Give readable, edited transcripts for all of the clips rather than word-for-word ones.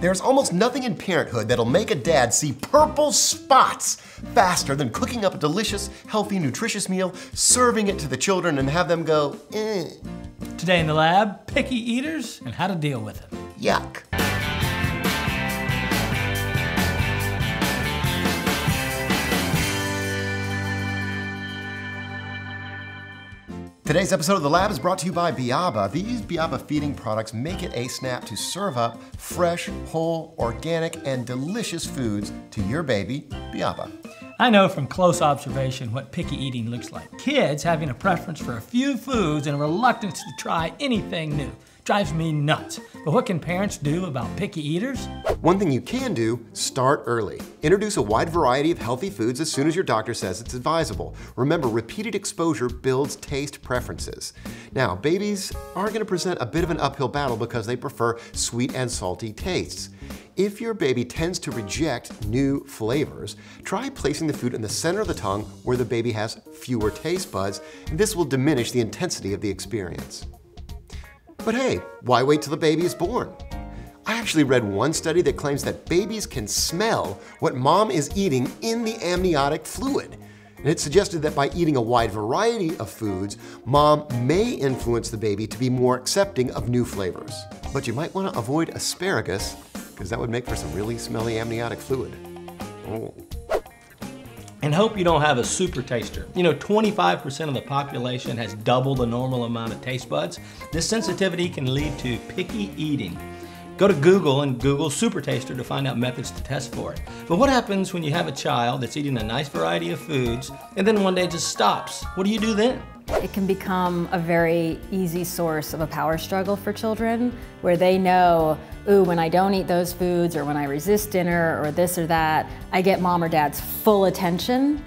There's almost nothing in parenthood that'll make a dad see purple spots faster than cooking up a delicious, healthy, nutritious meal, serving it to the children, and have them go, eh. Today in the lab, picky eaters and how to deal with it. Yuck. Today's episode of The Lab is brought to you by Biaba. These Biaba feeding products make it a snap to serve up fresh, whole, organic, and delicious foods to your baby, Biaba. I know from close observation what picky eating looks like. Kids having a preference for a few foods and a reluctance to try anything new. Drives me nuts. But what can parents do about picky eaters? One thing you can do, start early. Introduce a wide variety of healthy foods as soon as your doctor says it's advisable. Remember, repeated exposure builds taste preferences. Now, babies are going to present a bit of an uphill battle because they prefer sweet and salty tastes. If your baby tends to reject new flavors, try placing the food in the center of the tongue where the baby has fewer taste buds. This will diminish the intensity of the experience. But hey, why wait till the baby is born? I actually read one study that claims that babies can smell what mom is eating in the amniotic fluid. And it suggested that by eating a wide variety of foods, mom may influence the baby to be more accepting of new flavors. But you might want to avoid asparagus, because that would make for some really smelly amniotic fluid. Oh. And hope you don't have a super taster. You know, 25% of the population has double the normal amount of taste buds. This sensitivity can lead to picky eating. Go to Google and Google super taster to find out methods to test for it. But what happens when you have a child that's eating a nice variety of foods and then one day it just stops? What do you do then? It can become a very easy source of a power struggle for children where they know, ooh, when I don't eat those foods or when I resist dinner or this or that, I get mom or dad's full attention.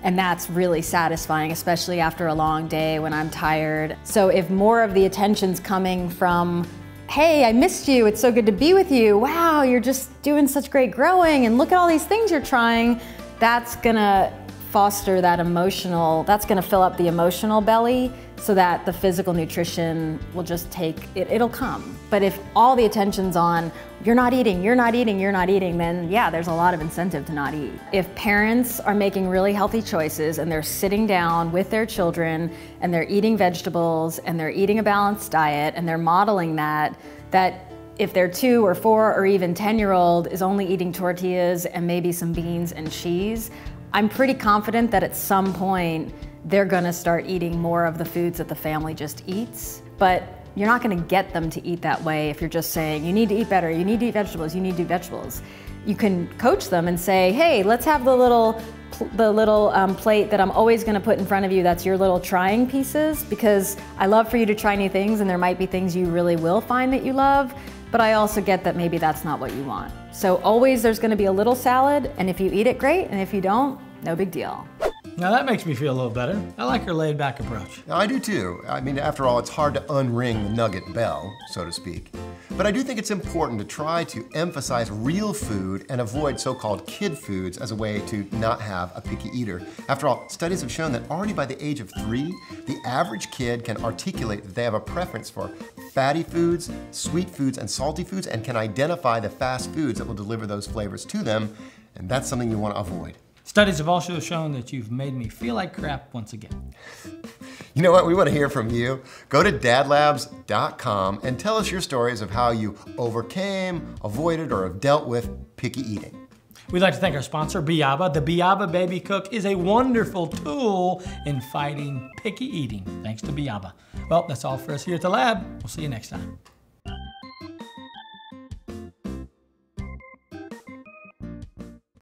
And that's really satisfying, especially after a long day when I'm tired. So if more of the attention's coming from, hey, I missed you, it's so good to be with you, wow, you're just doing such great growing, and look at all these things you're trying, that's gonna foster that emotional, that's gonna fill up the emotional belly so that the physical nutrition will just it'll come. But if all the attention's on, you're not eating, you're not eating, you're not eating, then yeah, there's a lot of incentive to not eat. If parents are making really healthy choices and they're sitting down with their children and they're eating vegetables and they're eating a balanced diet and they're modeling that if their 2 or 4 or even 10-year-old is only eating tortillas and maybe some beans and cheese, I'm pretty confident that at some point they're gonna start eating more of the foods that the family just eats. But you're not gonna get them to eat that way if you're just saying, you need to eat better, you need to eat vegetables, you need to eat vegetables. You can coach them and say, hey, let's have the little plate that I'm always gonna put in front of you that's your little trying pieces, because I love for you to try new things and there might be things you really will find that you love, but I also get that maybe that's not what you want. So always there's gonna be a little salad, and if you eat it, great, and if you don't, no big deal. Now that makes me feel a little better. I like your laid back approach. I do too. I mean, after all, it's hard to unring the nugget bell, so to speak. But I do think it's important to try to emphasize real food and avoid so-called kid foods as a way to not have a picky eater. After all, studies have shown that already by the age of 3, the average kid can articulate that they have a preference for fatty foods, sweet foods, and salty foods, and can identify the fast foods that will deliver those flavors to them, and that's something you want to avoid. Studies have also shown that you've made me feel like crap once again. You know what? We want to hear from you. Go to DadLabs.com and tell us your stories of how you overcame, avoided, or have dealt with picky eating. We'd like to thank our sponsor, Biaba. The Biaba Baby Cook is a wonderful tool in fighting picky eating, thanks to Biaba. Well, that's all for us here at the lab. We'll see you next time.